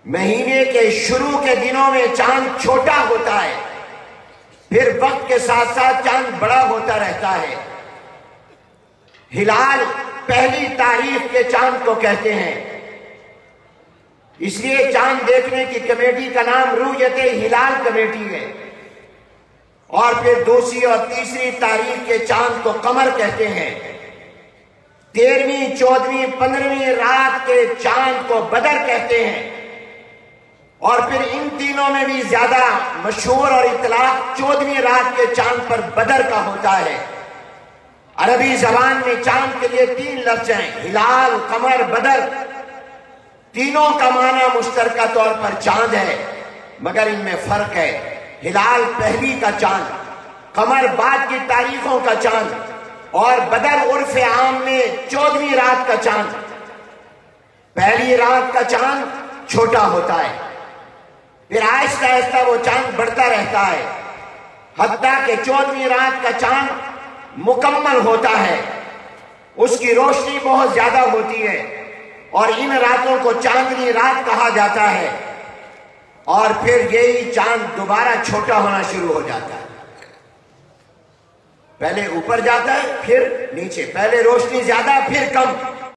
مہینے کے شروع کے دنوں میں چاند چھوٹا ہوتا ہے، پھر وقت کے ساتھ ساتھ چاند بڑا ہوتا رہتا ہے۔ ہلال پہلی تاریخ کے چاند کو کہتے ہیں، اس لیے چاند دیکھنے کی کمیٹی کا نام رؤیت ہلال کمیٹی ہے۔ اور پھر دوسری اور تیسری تاریخ کے چاند کو قمر کہتے ہیں۔ 13ویں، 14ویں، 15ویں رات کے چاند کو بدر کہتے ہیں۔ اور پھر ان تینوں میں بھی زیادہ مشہور اور اطلاق 14ویں رات کے چاند پر بدر کا ہوتا ہے۔ عربی زبان میں چاند کے لیے 3 لفظ ہیں، ہلال، قمر، بدر۔ تینوں کا معنی مشترکہ طور پر چاند ہے، مگر ان میں فرق ہے۔ ہلال پہلی کا چاند، قمر بعد کی تاریخوں کا چاند، اور بدر عرف عام میں 14ویں رات کا چاند۔ پہلی رات کا چاند چھوٹا ہوتا ہے، پھر آہستہ آہستہ وہ چاند بڑھتا رہتا ہے، حتیٰ کہ 14ویں رات کا چاند مکمل ہوتا ہے، اس کی روشنی بہت زیادہ ہوتی ہے، اور ان راتوں کو چاندنی رات کہا جاتا ہے۔ اور پھر یہی چاند دوبارہ چھوٹا ہونا شروع ہو جاتا ہے، پہلے اوپر جاتا ہے پھر نیچے، پہلے روشنی زیادہ پھر کم۔